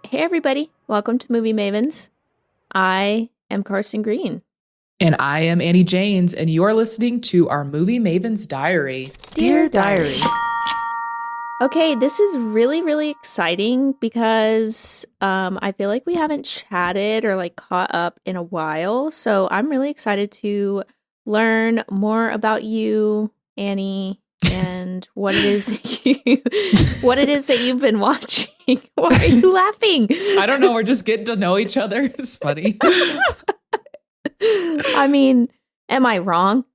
Hey everybody, welcome to Movie Mavens. I am Carson Green. And I am Annie Janes, and you're listening to our Movie Maven's Diary. Dear Diary. Okay, this is really, really exciting because I feel like we haven't chatted or like caught up in a while. So I'm really excited to learn more about you, Annie, and what it is that you've been watching. Why are you laughing? I don't know. We're just getting to know each other. It's funny. I mean, am I wrong?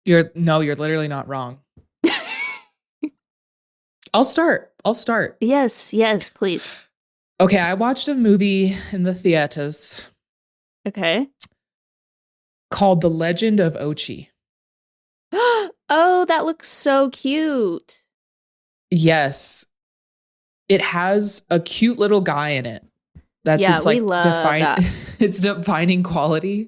You're literally not wrong. I'll start. Yes, please. Okay, I watched a movie in the theaters. Okay. Called The Legend of Ochi. Oh, that looks so cute. Yes. It has a cute little guy in it. That's its we love that. Its defining quality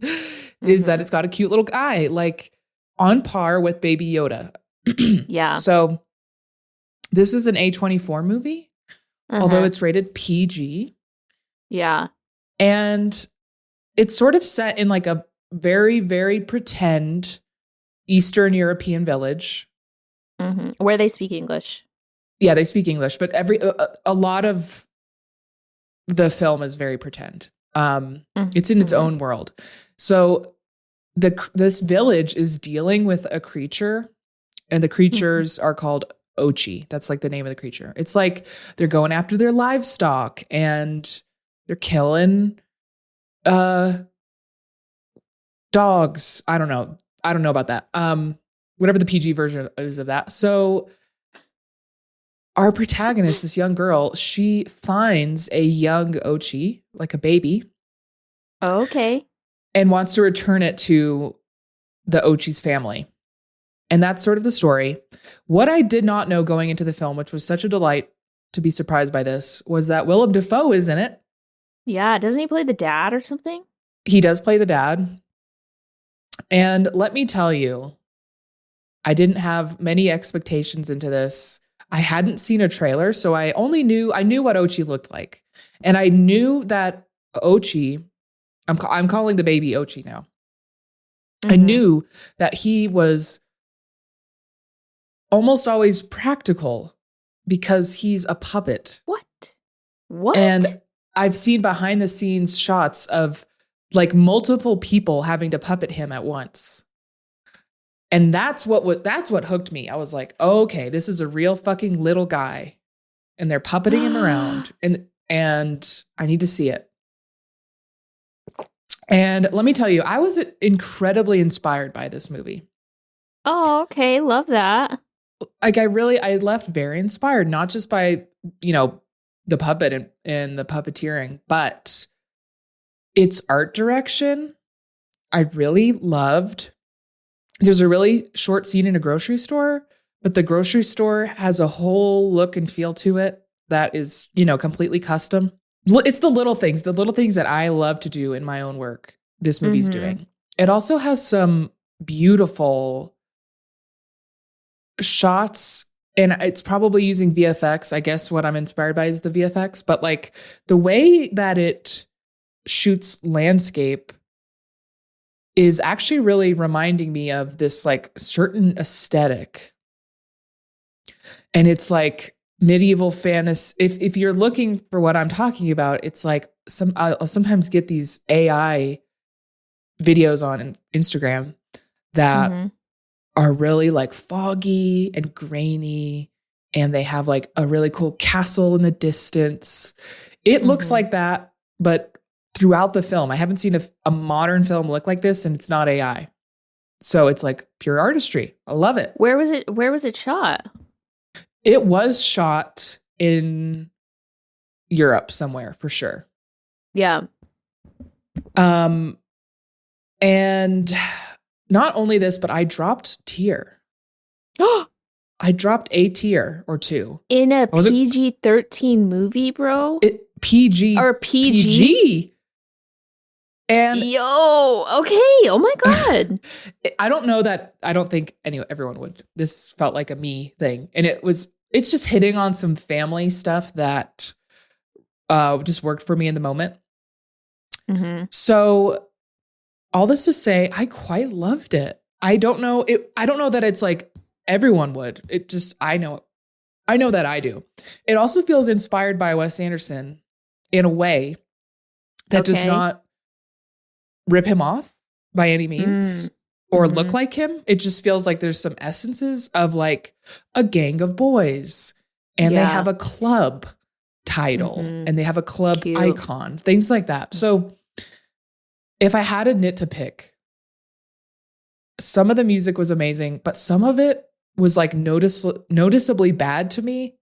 is that it's got a cute little guy, like on par with Baby Yoda. Yeah. So this is an A24 movie, although it's rated PG. Yeah. And it's sort of set in like a very, very pretend Eastern European village. Where they speak English. Yeah, they speak English, but a lot of the film is very pretend. It's in its own world. So this village is dealing with a creature, and the creatures are called Ochi. That's like the name of the creature. It's like they're going after their livestock and they're killing dogs. I don't know about that. Whatever the PG version is of that. So our protagonist, this young girl, she finds a young Ochi, like a baby. Okay. And wants to return it to the Ochi's family. And that's sort of the story. What I did not know going into the film, which was such a delight to be surprised by this, was that Willem Dafoe is in it. Yeah, doesn't he play the dad or something? He does play the dad. And let me tell you, I didn't have many expectations into this. I hadn't seen a trailer, so I knew what Ochi looked like. And I knew that Ochi, I'm calling the baby Ochi now. I knew that he was almost always practical because he's a puppet. What? And I've seen behind the scenes shots of like multiple people having to puppet him at once. And that's what hooked me. I was like, okay, this is a real fucking little guy, and they're puppeting him around, and I need to see it. And let me tell you, I was incredibly inspired by this movie. Oh, okay, love that. Like I left very inspired, not just by the puppet and the puppeteering, but its art direction. I really loved. There's a really short scene in a grocery store, but the grocery store has a whole look and feel to it that is, completely custom. It's the little things that I love to do in my own work. This movie's doing. It also has some beautiful shots, and it's probably using VFX. I guess what I'm inspired by is the VFX, but like the way that it shoots landscape is actually really reminding me of this like certain aesthetic. And it's like medieval fantasy. If you're looking for what I'm talking about, it's like I'll sometimes get these AI videos on Instagram that are really like foggy and grainy, and they have like a really cool castle in the distance. It looks like that, but throughout the film, I haven't seen a modern film look like this, and it's not AI. So it's like pure artistry. I love it. Where was it shot? It was shot in Europe somewhere for sure. Yeah. And not only this, but I dropped tier. I dropped a tier or two. In a PG-13 movie, bro? PG. Or PG? And yo, okay. Oh my God. I don't think everyone would. This felt like a me thing. And it's just hitting on some family stuff that just worked for me in the moment. Mm-hmm. So all this to say, I quite loved it. I don't know that it's like everyone would. It just, I know that I do. It also feels inspired by Wes Anderson in a way that does not rip him off by any means or look like him. It just feels like there's some essences of like a gang of boys and they have a club title and they have a club icon, things like that. So if I had a nit to pick, some of the music was amazing, but some of it was like noticeably bad to me.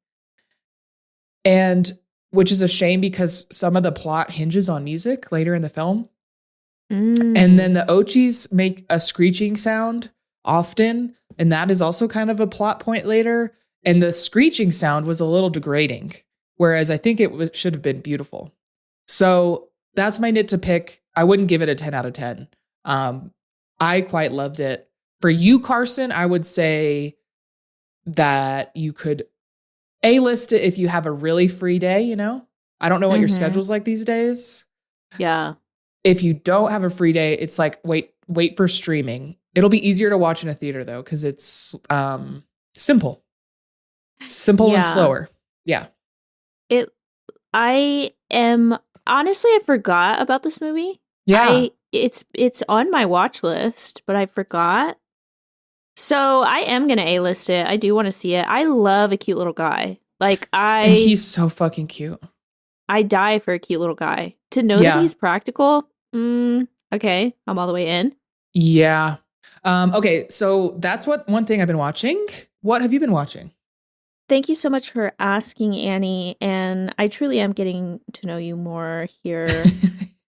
And which is a shame because some of the plot hinges on music later in the film. And then the Ochis make a screeching sound often. And that is also kind of a plot point later. And the screeching sound was a little degrading, whereas I think it should have been beautiful. So that's my nit to pick. I wouldn't give it a 10 out of 10. I quite loved it. For you, Carson, I would say that you could A-list it if you have a really free day, you know? I don't know what your schedule's like these days. Yeah. If you don't have a free day, it's like, wait for streaming. It'll be easier to watch in a theater, though, because it's simple. Simple and slower. Yeah. I forgot about this movie. Yeah. It's on my watch list, but I forgot. So I am going to A-list it. I do want to see it. I love a cute little guy. And he's so fucking cute. I die for a cute little guy. To know that he's practical, okay, I'm all the way in. Yeah. Okay, so that's one thing I've been watching. What have you been watching? Thank you so much for asking, Annie, and I truly am getting to know you more here.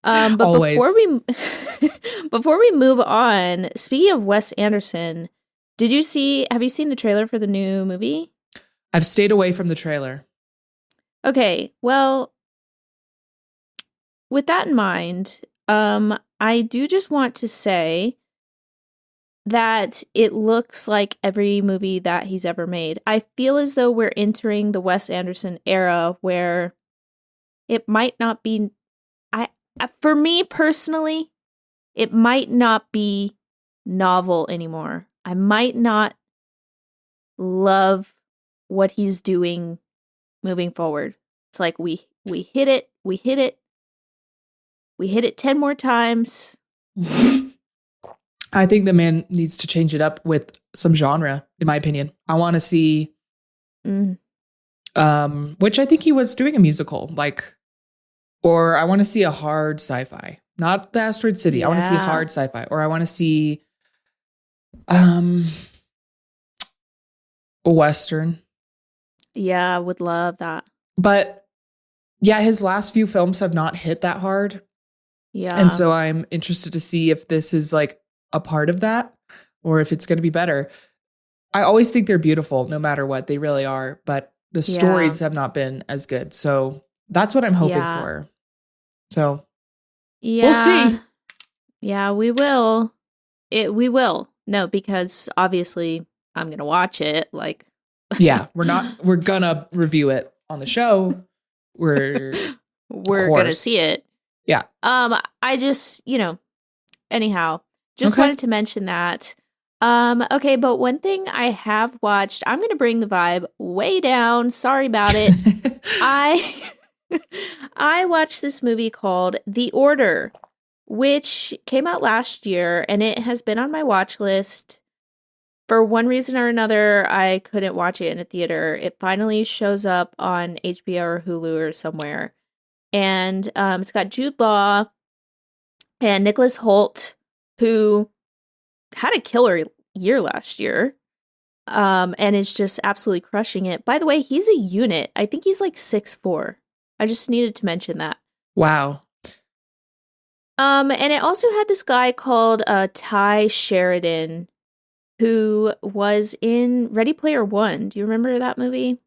But Always. before we move on, speaking of Wes Anderson, have you seen the trailer for the new movie? I've stayed away from the trailer. Okay, well, with that in mind, I do just want to say that it looks like every movie that he's ever made. I feel as though we're entering the Wes Anderson era where it might not be, for me personally, it might not be novel anymore. I might not love what he's doing moving forward. It's like we hit it 10 more times. I think the man needs to change it up with some genre, in my opinion. I want to see, which I think he was doing a musical, or I want to see a hard sci-fi, not the Asteroid City. Yeah. I want to see hard sci-fi, or I want to see, a Western. Yeah, I would love that. But yeah, his last few films have not hit that hard. Yeah. And so I'm interested to see if this is like a part of that or if it's going to be better. I always think they're beautiful no matter what. They really are. But the stories have not been as good. So that's what I'm hoping for. So we'll see. Yeah, we will. We will. No, because obviously I'm going to watch it. Yeah, we're going to review it on the show. We're going to see it. Yeah. I just, anyhow, just wanted to mention that. Okay, but one thing I have watched, I'm going to bring the vibe way down. Sorry about it. I watched this movie called The Order, which came out last year, and it has been on my watch list. For one reason or another, I couldn't watch it in a theater. It finally shows up on HBO or Hulu or somewhere. And it's got Jude Law and Nicholas Hoult, who had a killer year last year, and is just absolutely crushing it. By the way, he's a unit. I think he's 6'4". I just needed to mention that. Wow. And it also had this guy called Ty Sheridan, who was in Ready Player One. Do you remember that movie?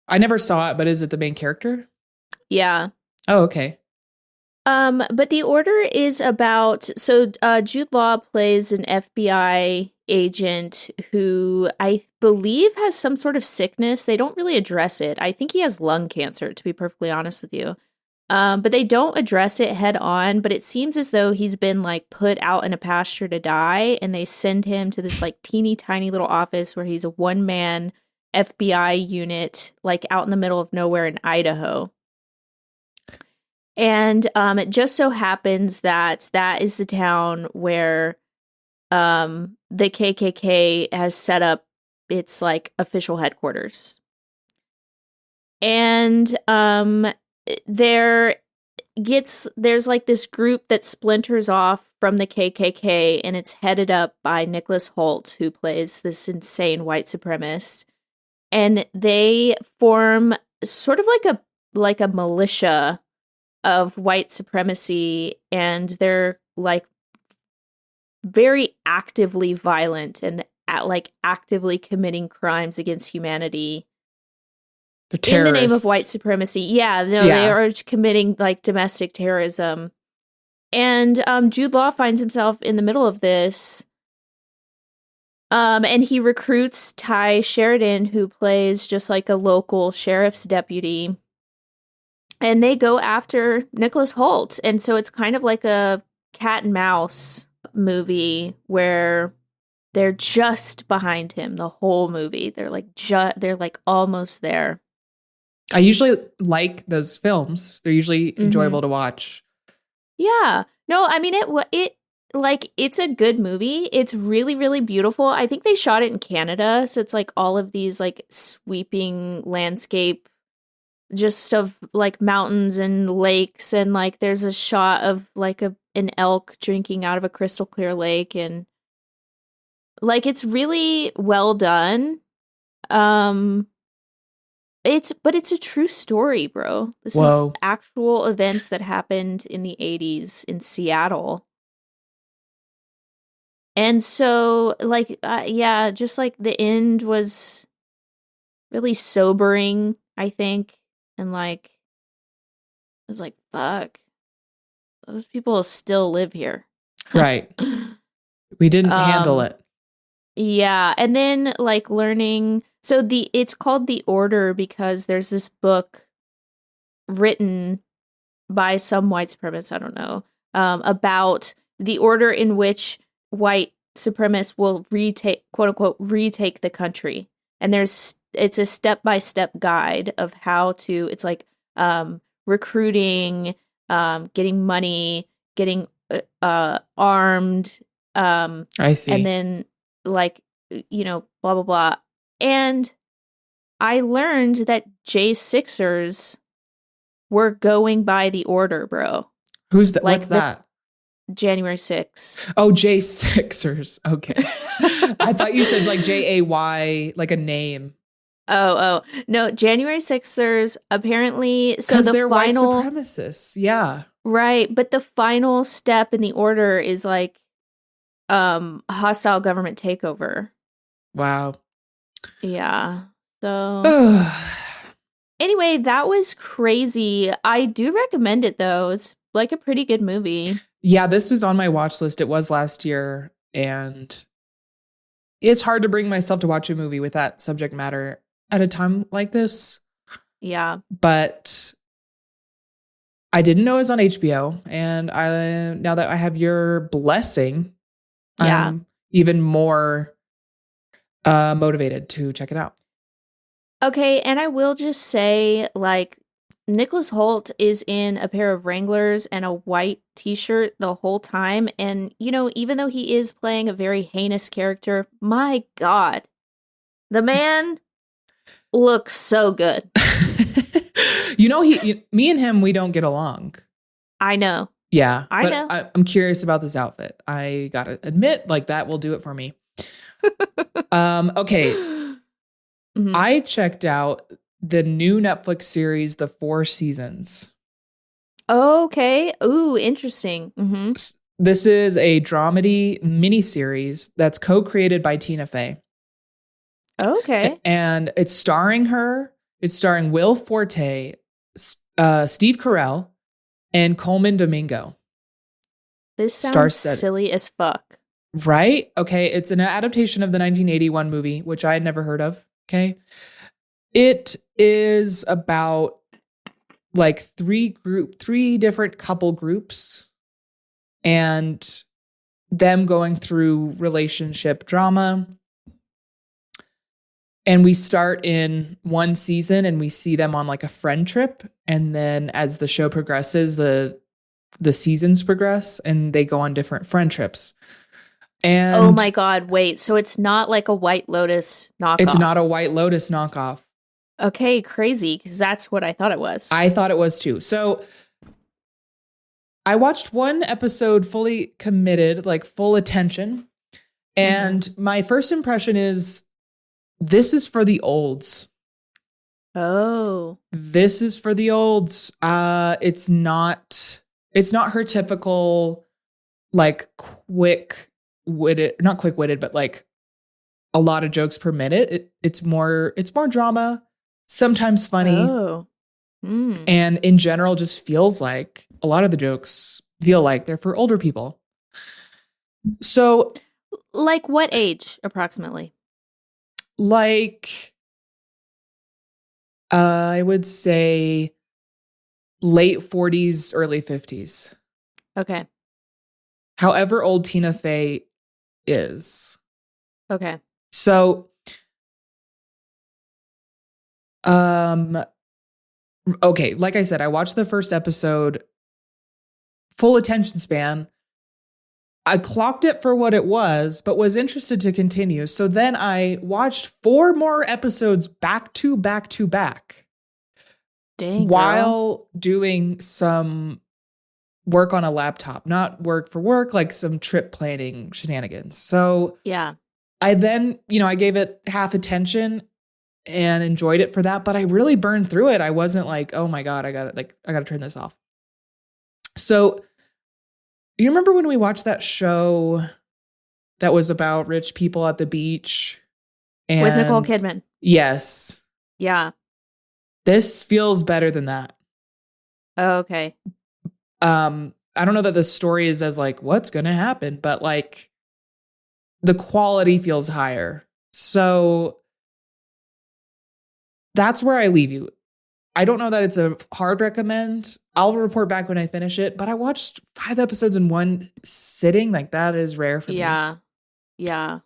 I never saw it, but is it the main character? Yeah. Oh, okay. But The Order is about, Jude Law plays an FBI agent who I believe has some sort of sickness. They don't really address it. I think he has lung cancer, to be perfectly honest with you. But they don't address it head on, but it seems as though he's been like put out in a pasture to die, and they send him to this like teeny tiny little office where he's a one-man FBI unit, like out in the middle of nowhere in Idaho. And it just so happens that that is the town where the KKK has set up its like official headquarters. And there's like this group that splinters off from the KKK, and it's headed up by Nicholas Hoult, who plays this insane white supremacist. And they form sort of like a militia of white supremacy, and they're like very actively violent and like actively committing crimes against humanity in the name of white supremacy. Yeah, no, yeah. They are committing like domestic terrorism. And Jude Law finds himself in the middle of this. And he recruits Ty Sheridan, who plays just like a local sheriff's deputy. And they go after Nicholas Hoult. And so it's kind of like a cat and mouse movie where they're just behind him the whole movie. They're like almost there. I usually like those films. They're usually enjoyable to watch. Yeah. No, I mean, it's a good movie. It's really, really beautiful. I think they shot it in Canada. So it's like all of these like sweeping landscape just of like mountains and lakes. And like there's a shot of like an elk drinking out of a crystal clear lake. And like it's really well done. But it's a true story, bro. This is actual events that happened in the 80s in Seattle. And so, like, yeah, just like the end was really sobering, I think. And like, I was like, fuck, those people still live here. Right. We didn't handle it. Yeah. And then like learning, so it's called The Order because there's this book written by some white supremacists, I don't know, about the order in which white supremacists will quote unquote, retake the country. And it's a step-by-step guide of how to, it's like recruiting, getting money, getting armed. I see. And then like, blah, blah, blah. And I learned that J6ers were going by the order, bro. Who's that? Like, what's that? January 6th. Oh, J6ers. Okay. I thought you said like Jay, like a name. Oh, no. January 6ers, apparently. So they're white supremacists. Yeah. Right. But the final step in the order is like hostile government takeover. Wow. Yeah. So anyway, that was crazy. I do recommend it though. It's like a pretty good movie. Yeah, this is on my watch list. It was last year, and it's hard to bring myself to watch a movie with that subject matter at a time like this. Yeah. But I didn't know it was on HBO, and now that I have your blessing, I'm even more motivated to check it out. Okay, and I will just say, like, Nicholas Hoult is in a pair of Wranglers and a white t-shirt the whole time. And, even though he is playing a very heinous character, my God, the man looks so good. Me and him, we don't get along. I know. Yeah. I know. I'm curious about this outfit. I gotta admit, like, that will do it for me. Okay. Mm-hmm. I checked out the new Netflix series, The 4 Seasons. Okay. Ooh, interesting. Mm-hmm. This is a dramedy miniseries that's co-created by Tina Fey. Okay. And it's starring her. It's starring Will Forte, Steve Carell, and Coleman Domingo. This sounds silly as fuck. Right? Okay. It's an adaptation of the 1981 movie, which I had never heard of. Okay. It is about like three different couple groups and them going through relationship drama. And we start in one season and we see them on like a friend trip. And then as the show progresses, the seasons progress and they go on different friend trips. And oh my God, wait. So it's not like a White Lotus knockoff. It's not a White Lotus knockoff. Okay, crazy, because that's what I thought it was. I thought it was too. So I watched one episode fully committed, like full attention. And my first impression is this is for the olds. Oh. This is for the olds. It's not her typical like not quick-witted, but like a lot of jokes per minute. It's more drama, sometimes funny. Oh. And in general just feels like a lot of the jokes feel like they're for older people. So like what age approximately? Like I would say late 40s, early 50s. Okay. However old Tina Fey is. Okay. So okay, like I said, I watched the first episode, full attention span. I clocked it for what it was, but was interested to continue. So then I watched 4 more episodes back to back to back. Dang, while doing some work on a laptop, not work for work, like some trip planning shenanigans. So yeah, I then, I gave it half attention and enjoyed it for that, but I really burned through it. I wasn't like, oh my God, I got to turn this off. So you remember when we watched that show that was about rich people at the beach? And with Nicole Kidman. Yes. Yeah. This feels better than that. Oh, okay. I don't know that the story is as like, what's going to happen, but like the quality feels higher. So that's where I leave you. I don't know that it's a hard recommend. I'll report back when I finish it, but I watched 5 episodes in one sitting. Like that is rare for me. Yeah.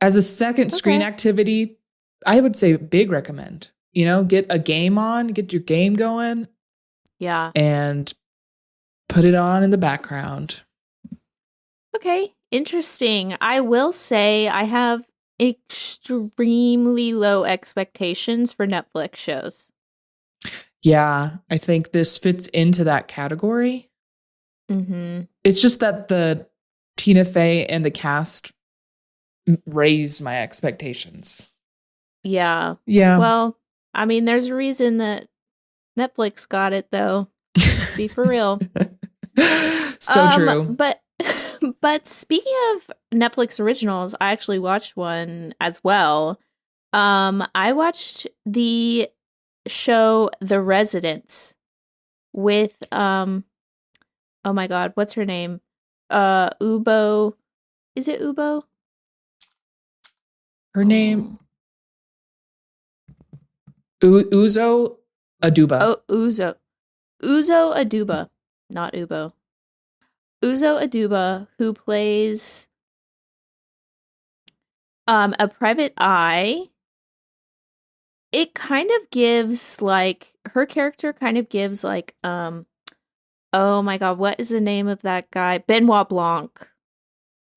As a second screen activity, I would say big recommend. Get a game on, get your game going. Yeah. And put it on in the background. Okay. Interesting. I will say I have extremely low expectations for Netflix shows. Yeah, I think this fits into that category. Mm-hmm. It's just that the Tina Fey and the cast raised my expectations. Yeah. Yeah. Well, I mean, there's a reason that Netflix got it, though. Be for real. So true. But speaking of Netflix originals, I actually watched one as well. I watched the show The Residents with oh my God, what's her name? Ubo. Is it Ubo? Her name Uzo Aduba. Oh, Uzo Aduba, not Ubo. Uzo Aduba, who plays a private eye. It kind of gives like her character kind of gives like oh my God, what is the name of that guy? Benoit Blanc.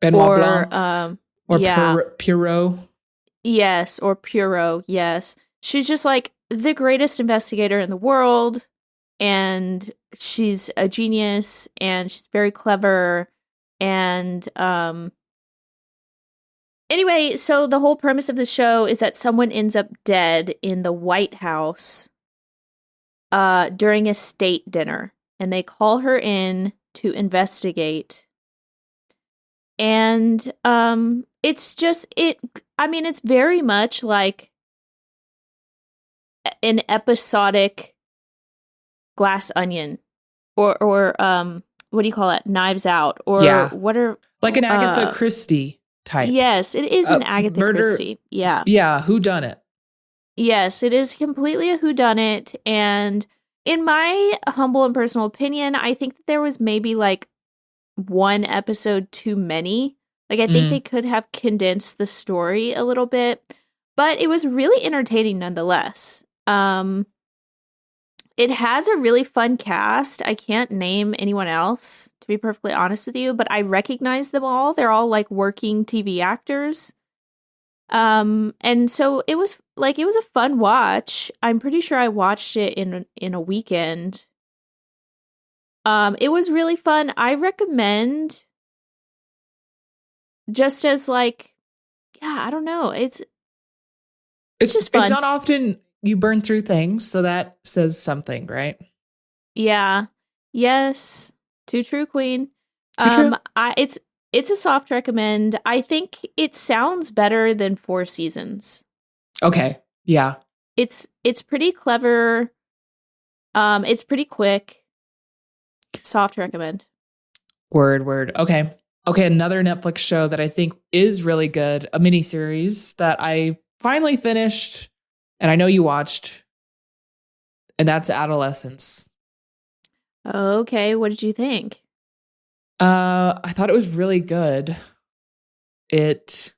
Or yeah. Pierrot. Yes, or Pierrot, yes. She's just like the greatest investigator in the world, and she's a genius, and she's very clever, and anyway, so the whole premise of the show is that someone ends up dead in the White House during a state dinner, and they call her in to investigate. And it's very much like an episodic Glass Onion or what do you call it? Knives Out, or what are like an Agatha Christie type. Yes, it is an Agatha Christie. Yeah. Yeah, whodunit. Yes, it is completely a whodunit, and in my humble and personal opinion, I think that there was maybe like one episode too many. Like, I think Mm. they could have condensed the story a little bit, but it was really entertaining nonetheless. It has a really fun cast. I can't name anyone else, to be perfectly honest with you, but I recognize them all. They're all like working TV actors. And so it was a fun watch. I'm pretty sure I watched it in a weekend. It was really fun. I recommend, just as like, yeah, I don't know. It's just It's fun. not often you burn through things, so that says something, right? Yeah. Yes. Too true, Queen. Too true. It's a soft recommend. I think it sounds better than Four Seasons. Okay. Yeah. It's pretty clever. It's pretty quick. Soft recommend. Word. Okay. Okay, another Netflix show that I think is really good, a miniseries that I finally finished and I know you watched, and that's Adolescence. Okay, what did you think? I thought it was really good. It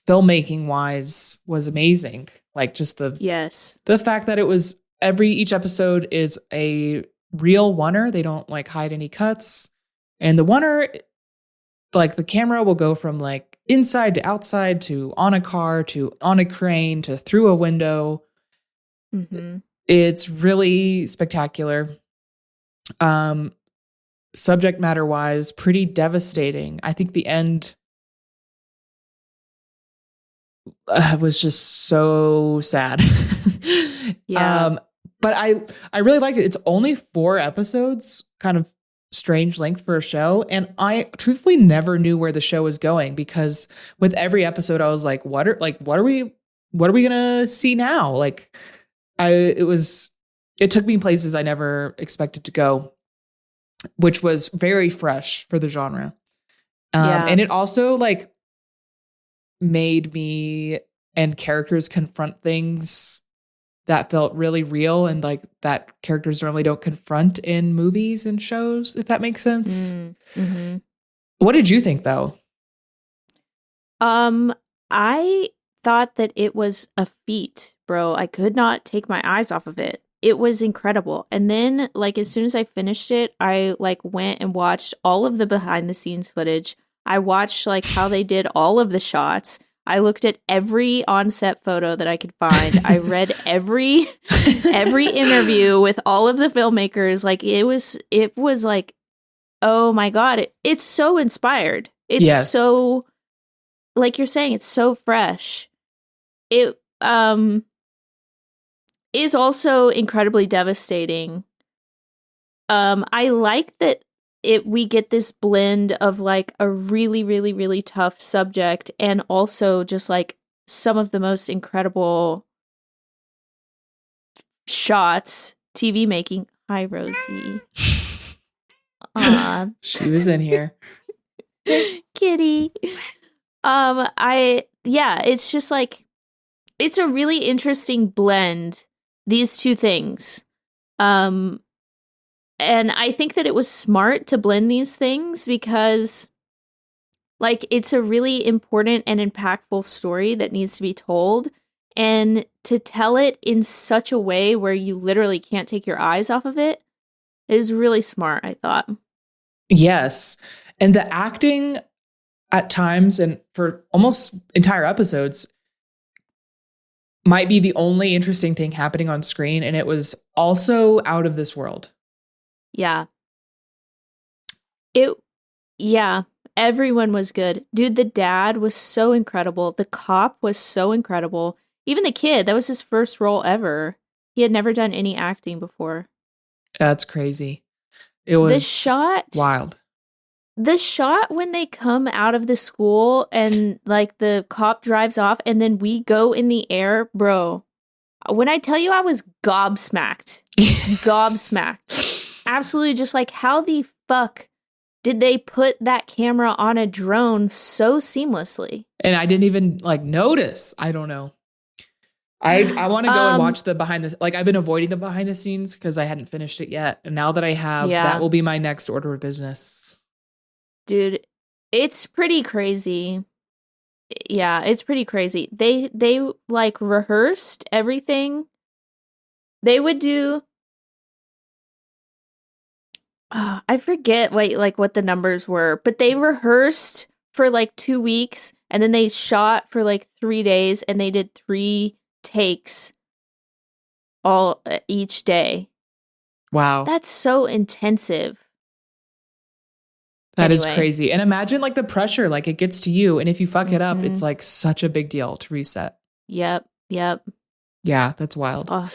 filmmaking wise was amazing. Like just Yes. the fact that it was each episode is a real oneer. They don't like hide any cuts. And the oneer, like the camera will go from like inside to outside to on a car to on a crane to through a window. Mm-hmm. It's really spectacular. Um, Subject matter wise, pretty devastating. I think the end was just so sad. Yeah. But I really liked it. It's only 4 episodes, kind of strange length for a show, and I truthfully never knew where the show was going because with every episode I was like, what are we gonna see now? Like it took me places I never expected to go, which was very fresh for the genre. Yeah. And it also like made me and characters confront things that felt really real and like that characters normally don't confront in movies and shows, if that makes sense. Mm-hmm. What did you think though? I thought that it was a feat, bro. I could not take my eyes off of it. It was incredible. And then, like, as soon as I finished it, I like went and watched all of the behind the scenes footage. I watched like how they did all of the shots. I looked at every on-set photo that I could find. I read every interview with all of the filmmakers. Like it was like, oh my God, it's so inspired. It's Yes. so, like you're saying, it's so fresh. It is also incredibly devastating. I like that we get this blend of like a really, really, really tough subject and also just like some of the most incredible shots, TV making. Hi, Rosie. Aw. She was in here. Kitty. It's just like, it's a really interesting blend, these two things. And I think that it was smart to blend these things because like it's a really important and impactful story that needs to be told, and to tell it in such a way where you literally can't take your eyes off of it is really smart, I thought. Yes. And the acting at times and for almost entire episodes might be the only interesting thing happening on screen. And it was also out of this world. Yeah. Yeah, everyone was good. Dude, the dad was so incredible. The cop was so incredible. Even the kid, that was his first role ever. He had never done any acting before. That's crazy. It was wild. The shot when they come out of the school and like the cop drives off and then we go in the air, bro. When I tell you I was gobsmacked. Gobsmacked. Absolutely just like, how the fuck did they put that camera on a drone so seamlessly? And I didn't even like notice. I don't know. I want to go and Um, watch the behind the, like I've been avoiding the behind the scenes because I hadn't finished it yet. And now that I have, that yeah, will be my next order of business. dude, it's pretty crazy. Yeah, it's pretty crazy. They like rehearsed everything. They would do I forget what the numbers were, but they rehearsed for like 2 weeks and then they shot for like 3 days and they did 3 takes all each day. Wow. That's so intensive. That is Anyway. crazy. And imagine like the pressure, like it gets to you. And if you fuck it up, it's Mhm. like such a big deal to reset. Yep, yep. Yeah, that's wild. Oh,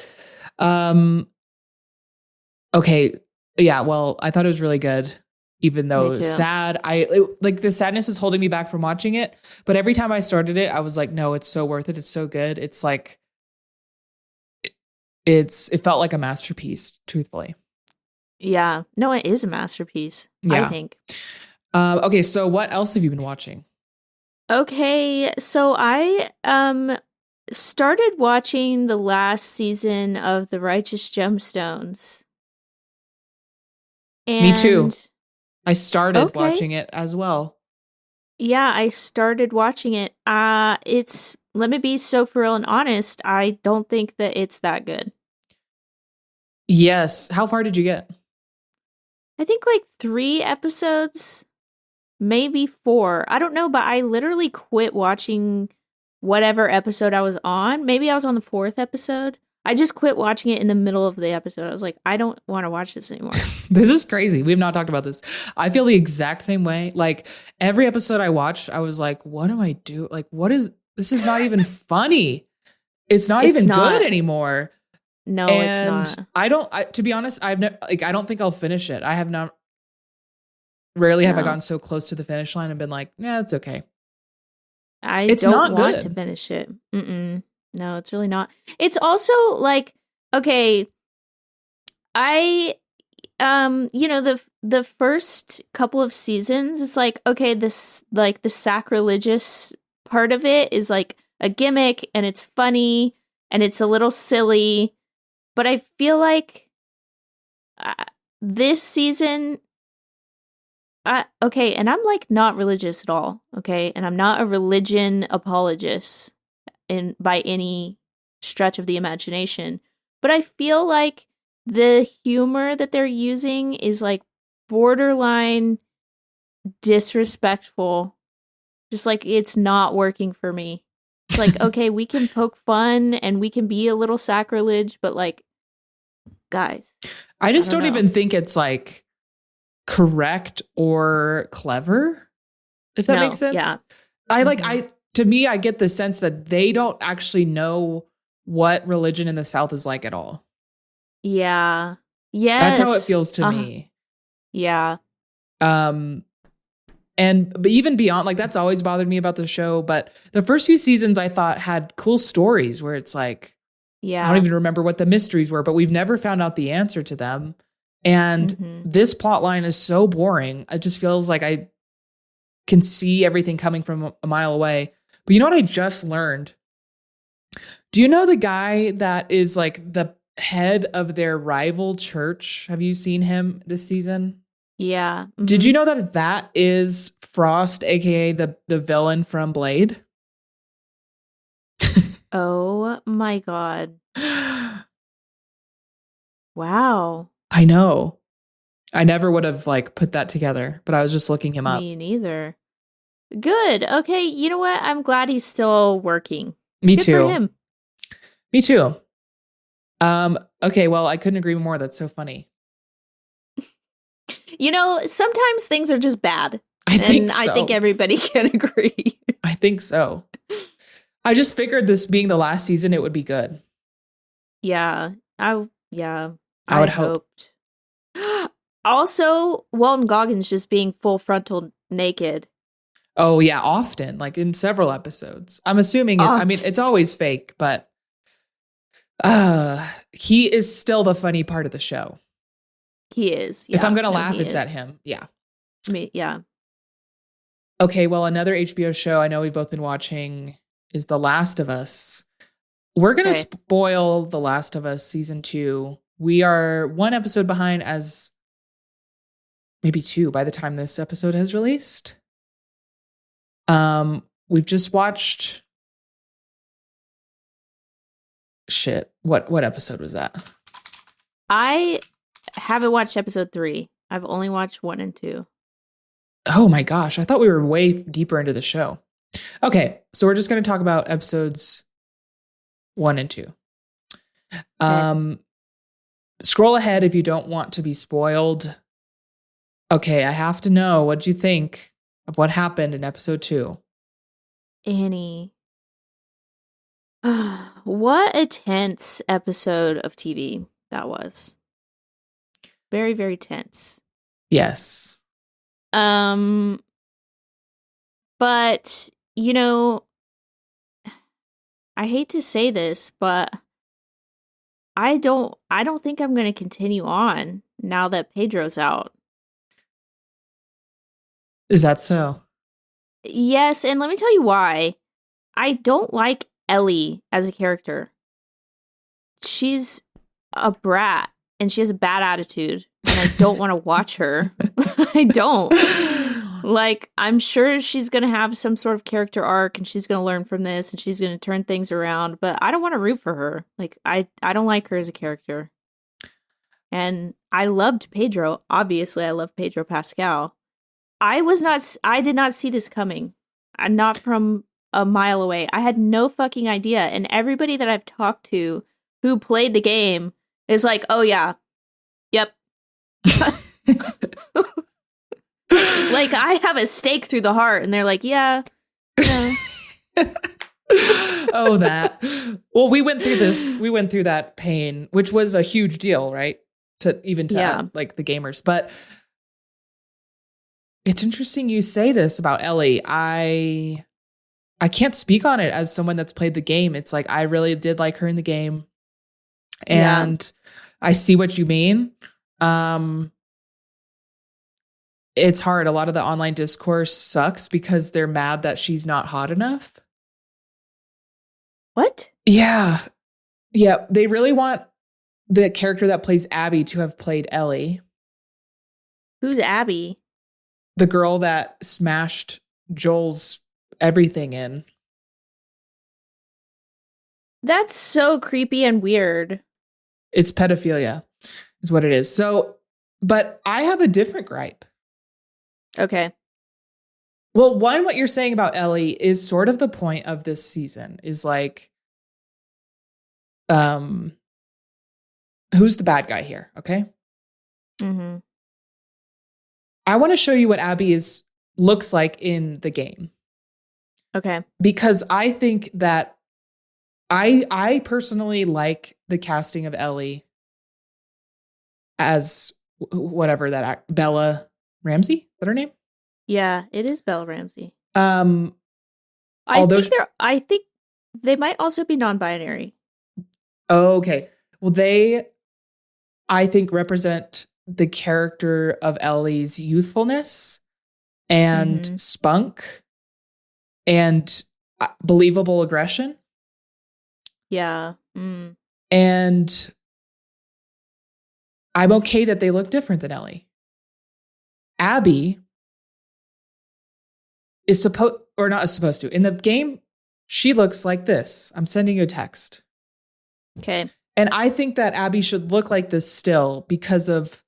Um, okay. Yeah, well, I thought it was really good, even though me it was too. sad. Like the sadness was holding me back from watching it. But every time I started it, I was like, no, it's so worth it. It's so good. It's like it felt like a masterpiece, truthfully. Yeah. No, it is a masterpiece, I Yeah. think. Okay, so what else have you been watching? Okay, so I started watching the last season of the Righteous Gemstones. Me too. And I started okay, watching it as well. yeah, I started watching it. It's let me be so for real and honest, I don't think that it's that good. Yes. How far did you get? I think like 3 episodes, maybe 4. I don't know, but I literally quit watching whatever episode I was on. Maybe I was on the 4th episode. I just quit watching it in the middle of the episode. I was like, I don't want to watch this anymore. This is crazy. We've not talked about this. I feel the exact same way. Like every episode I watched, I was like, what am I doing? Like, this is not even funny. It's not It's even good not. anymore. No, it's And not. to be honest, I don't think I'll finish it. I have not, rarely have I No. gotten so close to the finish line and been like, yeah, it's okay. I It's don't not want to good. finish it. Mm-mm. No, it's really not. It's also like, okay, I the first couple of seasons, it's like, okay, this like the sacrilegious part of it is like a gimmick and it's funny and it's a little silly, but I feel like uh, this season okay, and I'm like not religious at all, okay? And I'm not a religion apologist in by any stretch of the imagination, but I feel like the humor that they're using is like borderline disrespectful. Just like it's not working for me. It's like, okay, we can poke fun and we can be a little sacrilege, but like, guys, I I just don't don't know. even think it's like correct or clever, if that makes No, sense. yeah. I like, Hmm. to me, I get the sense that they don't actually know what religion in the South is like at all. Yeah. That's how it Yes. feels to me. Yeah. Um, but even beyond, like that's always bothered me about the show. But the first few seasons I thought had cool stories where it's like, I don't Yeah. even remember what the mysteries were, but we've never found out the answer to them. And Hmm. this plot line is so boring. It just feels like I can see everything coming from a mile away. But you know what I just learned? Do you know the guy that is like the head of their rival church? Have you seen him this season? Yeah. Did Hmm. you know that that is Frost, aka the villain from Blade? Oh my God. I Wow. know. I never would have like put that together, but I was just looking him up. Me neither. Good. Okay. You know what? I'm glad he's still working. Me Good for too. him. Me too. Okay, well, I couldn't agree more. That's so funny. You know, sometimes things are just bad. I think And I think so. everybody can agree. I think so. I just figured this being the last season, it would be good. Yeah. Yeah. I I would hope. hoped. Also, Walton Goggins just being full frontal naked. Oh yeah, often, like in several episodes. I'm assuming I mean, Oft. it's always fake, but he is still the funny part of the show. He is. If I'm Yeah. gonna No, laugh, he it's is. at him. Yeah. Me, yeah. Okay, well, another HBO show I know we've both been watching is The Last of Us. We're going to Okay. spoil The Last of Us season 2. We are one episode behind, as maybe two by the time this episode has released. We've just watched shit. What episode was that? I haven't watched episode 3. I've only watched 1 and 2. Oh my gosh, I thought we were way deeper into the show. Okay, so we're just going to talk about episodes 1 and 2. Okay. Scroll ahead if you don't want to be spoiled. Okay, I have to know, what do you think of what happened in episode 2? Annie. What a tense episode of TV that was. Very, very tense. Yes. But, you know, I hate to say this, but I don't think I'm going to continue on now that Pedro's out. Is that so? Yes, and let me tell you why. I don't like Ellie as a character. She's a brat and she has a bad attitude, and I don't want to watch her. I don't. Like, I'm sure she's going to have some sort of character arc and she's going to learn from this and she's going to turn things around, but I don't want to root for her. Like, I don't like her as a character. And I loved Pedro. Obviously, I love Pedro Pascal. I did not see this coming. Not from a mile away. I had no fucking idea. And everybody that I've talked to who played the game is like, oh yeah, yep. Like, I have a stake through the heart, and they're like, yeah. Oh, that. Well, we went through this. We went through that pain, which was a huge deal, right? To like the gamers. But it's interesting you say this about Ellie. I can't speak on it as someone that's played the game. It's like, I really did like her in the game. And I see what you mean. It's hard. A lot of the online discourse sucks because they're mad that she's not hot enough. What? Yeah. Yeah. They really want the character that plays Abby to have played Ellie. Who's Abby? The girl that smashed Joel's everything in. That's so creepy and weird. It's pedophilia is what it is. So, but I have a different gripe. Okay. Well, one, what you're saying about Ellie is sort of the point of this season, is like, who's the bad guy here? Okay. Mm-hmm. I want to show you what Abby looks like in the game. Okay. Because I think that I personally like the casting of Ellie as whatever Bella Ramsey, is that her name? Yeah, it is Bella Ramsey. I think they might also be non-binary. Okay. Well, I think, represent the character of Ellie's youthfulness and spunk and believable aggression. Yeah. And I'm okay that they look different than Ellie. Abby is supposed to. In the game, she looks like this. I'm sending you a text. Okay. And I think that Abby should look like this still because of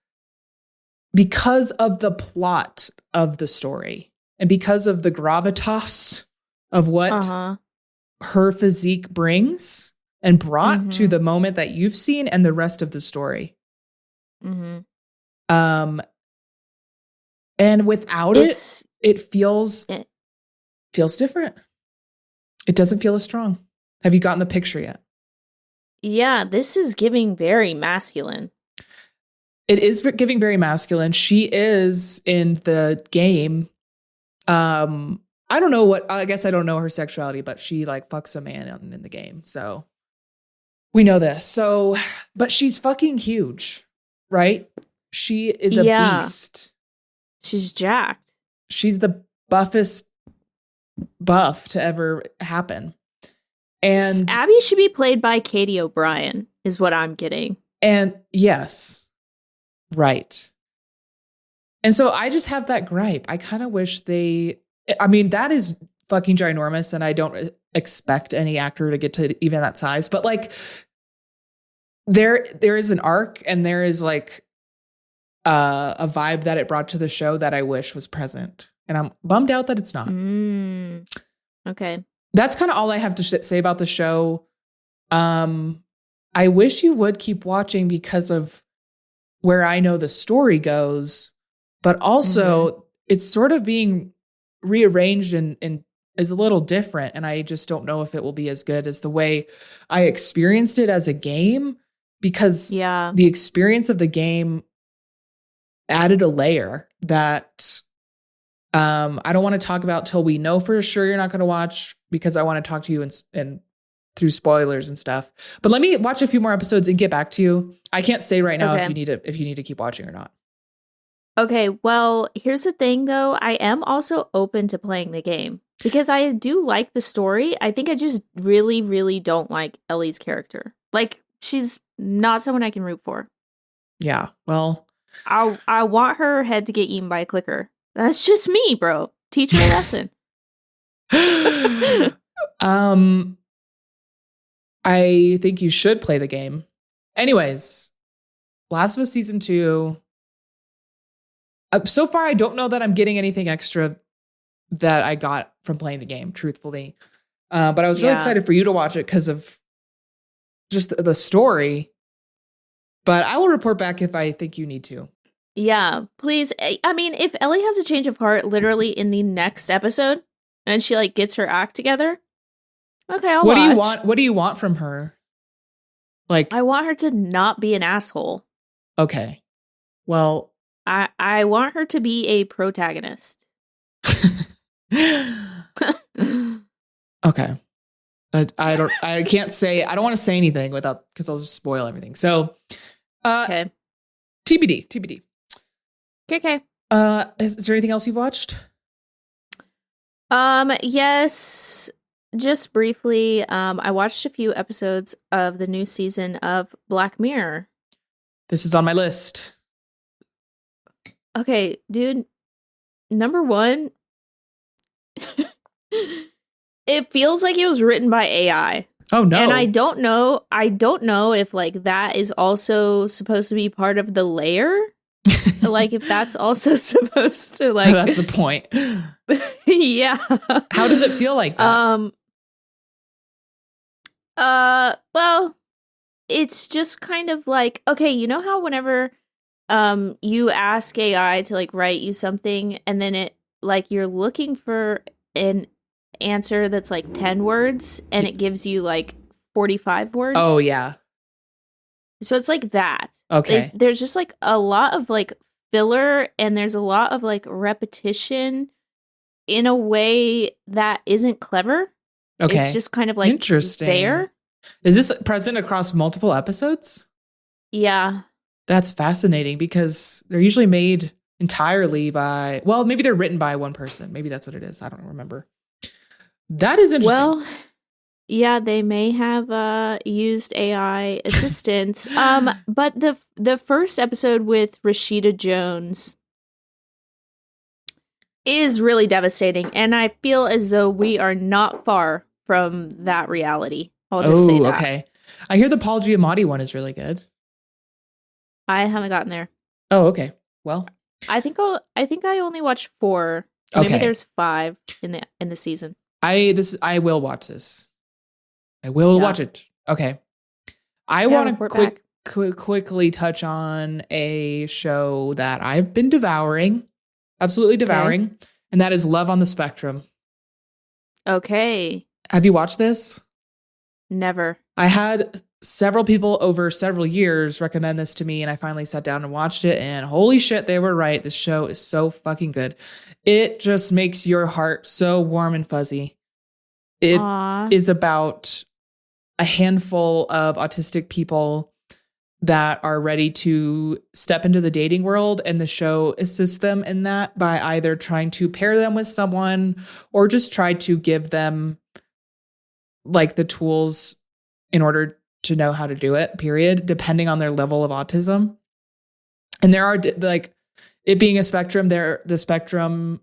the plot of the story and because of the gravitas of what her physique brings and brought to the moment that you've seen and the rest of the story. And without it feels different. It doesn't feel as strong. Have you gotten the picture yet? Yeah, this is giving very masculine. It is giving very masculine. She is in the game. I don't know I guess I don't know her sexuality, but she like fucks a man in the game. So we know this. So, but she's fucking huge, right? She is a beast. She's jacked. She's the buffest buff to ever happen. And Abby should be played by Katie O'Brien, is what I'm getting. And yes, right. And so I just have that gripe. I kind of wish that is fucking ginormous, and I don't expect any actor to get to even that size. But like, there is an arc, and there is like a vibe that it brought to the show that I wish was present, and I'm bummed out that it's not. Okay, that's kind of all I have to say about the show. I wish you would keep watching because of where I know the story goes, but also it's sort of being rearranged and is a little different. And I just don't know if it will be as good as the way I experienced it as a game, because the experience of the game added a layer that I don't want to talk about till we know for sure you're not going to watch, because I want to talk to you and through spoilers and stuff. But let me watch a few more episodes and get back to you. I can't say right now if you need to keep watching or not. Okay, well, here's the thing though. I am also open to playing the game because I do like the story. I think I just really, really don't like Ellie's character. Like, she's not someone I can root for. Yeah, well, I want her head to get eaten by a clicker. That's just me, bro. Teach me a lesson. I think you should play the game. Anyways, Last of Us Season 2. So far, I don't know that I'm getting anything extra that I got from playing the game, truthfully. But I was really excited for you to watch it because of just the story. But I will report back if I think you need to. Yeah, please. I mean, if Ellie has a change of heart literally in the next episode and she like gets her act together, okay, I'll watch. What do you want from her? Like, I want her to not be an asshole. Okay. Well, I want her to be a protagonist. Okay. I don't want to say anything because I'll just spoil everything. So, okay. TBD. Okay. Is there anything else you've watched? Yes, just briefly. I watched a few episodes of the new season of Black Mirror. This is on my list. Okay, dude. Number one, it feels like it was written by AI. Oh no. And I don't know if like that is also supposed to be part of the layer. Like if that's also supposed to like that's the point. Yeah. How does it feel like that? Well, it's just kind of like, okay, you know how whenever you ask AI to like write you something and then it like you're looking for an answer that's like 10 words and it gives you like 45 words. Oh yeah. So it's like that. Okay. There's just like a lot of like filler and there's a lot of like repetition in a way that isn't clever. Okay. It's just kind of like interesting. There. Is this present across multiple episodes? Yeah. That's fascinating because they're usually made entirely by, well, maybe they're written by one person. Maybe that's what it is. I don't remember. That is interesting. Well, yeah, they may have used AI assistants. But the first episode with Rashida Jones is really devastating, and I feel as though we are not far from that reality. I'll just say that. Okay. I hear the Paul Giamatti one is really good. I haven't gotten there. Oh, okay. Well, I think I only watched 4. Maybe there's 5 in the season. I will watch this. I will watch it. Okay. I want to quickly touch on a show that I've been devouring, absolutely devouring, and that is Love on the Spectrum. Okay. Have you watched this? Never. I had several people over several years recommend this to me, and I finally sat down and watched it, and holy shit, they were right. This show is so fucking good. It just makes your heart so warm and fuzzy. It is about a handful of autistic people that are ready to step into the dating world, and the show assists them in that by either trying to pair them with someone or just try to give them like the tools in order to know how to do it, period, depending on their level of autism. And there are like it being a spectrum there, the spectrum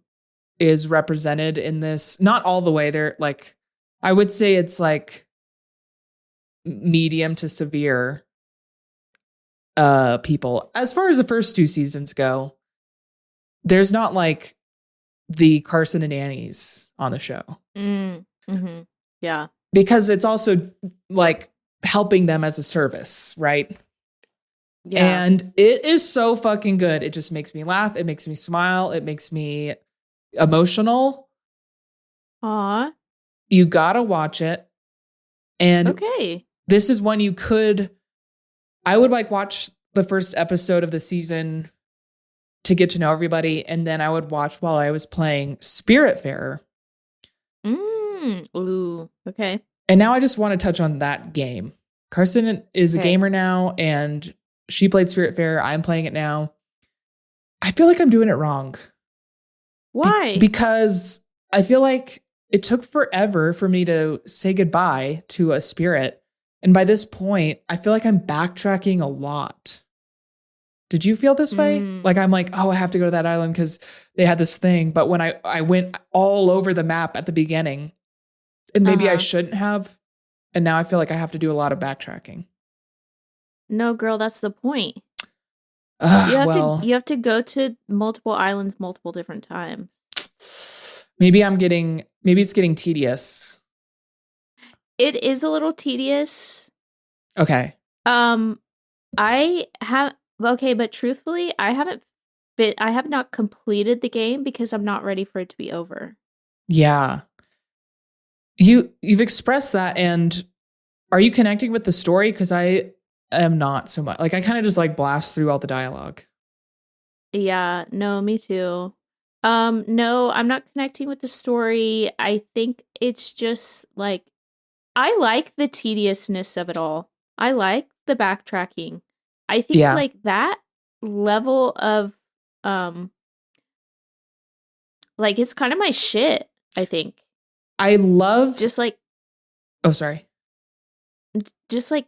is represented in this, not all the way. They're like, I would say it's like medium to severe people. As far as the first 2 seasons go, there's not like the Carson and Annie's on the show. Mm-hmm. Yeah. Because it's also like helping them as a service, right? Yeah. And it is so fucking good. It just makes me laugh. It makes me smile. It makes me emotional. Aw. You gotta watch it. And okay, this is one I would like watch the first episode of the season to get to know everybody. And then I would watch while I was playing Spiritfarer. Ooh, okay. And now I just want to touch on that game. Carson is a gamer now, and she played Spiritfarer. I'm playing it now. I feel like I'm doing it wrong. Why? Because I feel like it took forever for me to say goodbye to a spirit. And by this point, I feel like I'm backtracking a lot. Did you feel this way? Like, I'm like, oh, I have to go to that island because they had this thing. But when I went all over the map at the beginning, and maybe I shouldn't have. And now I feel like I have to do a lot of backtracking. No, girl, that's the point. You have to go to multiple islands multiple different times. Maybe it's getting tedious. It is a little tedious. Okay. But truthfully, I have not completed the game because I'm not ready for it to be over. Yeah. You've expressed that, and are you connecting with the story? Because I am not so much. Like, I kind of just like blast through all the dialogue. Yeah, no, me too. No, I'm not connecting with the story. I think it's just like, I like the tediousness of it all. I like the backtracking. I think like that level of, like, it's kind of my shit, I think. I love just like, oh, sorry. Just like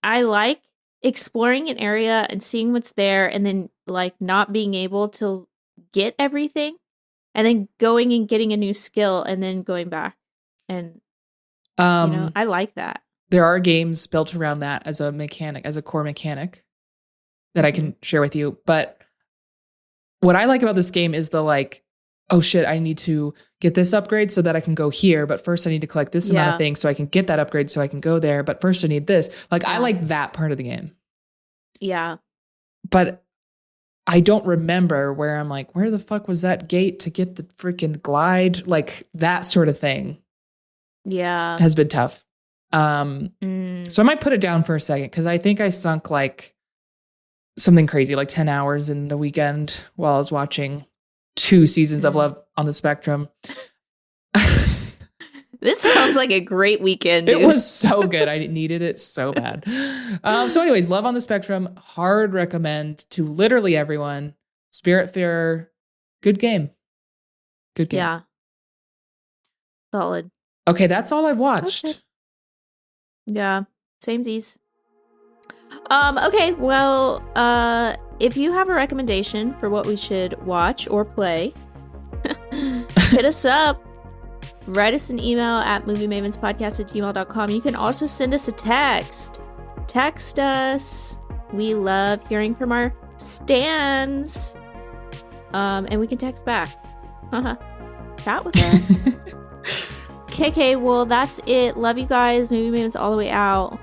I like exploring an area and seeing what's there, and then like not being able to get everything, and then going and getting a new skill and then going back. And I like that. There are games built around that as a mechanic, as a core mechanic that I can share with you. But what I like about this game is the like, oh shit, I need to get this upgrade so that I can go here. But first I need to collect this amount of things so I can get that upgrade so I can go there. But first I need this. Like, I like that part of the game. Yeah. But I don't remember where I'm like, where the fuck was that gate to get the freaking glide? Like, that sort of thing. Yeah. Has been tough. So I might put it down for a second because I think I sunk like something crazy, like 10 hours in the weekend while I was watching 2 seasons of Love on the Spectrum. This sounds like a great weekend, dude. It was so good. I needed it so bad. So anyways, Love on the Spectrum, hard recommend to literally everyone. Spiritfarer, good game. Good game. Yeah. Solid. Okay, that's all I've watched. Okay. Yeah, samesies. Okay, well, if you have a recommendation for what we should watch or play, hit us up. Write us an email at moviemavenspodcast@gmail.com. You can also send us a text. Text us. We love hearing from our stans. And we can text back. Chat with us. KK, well, that's it. Love you guys. Movie Mavens all the way out.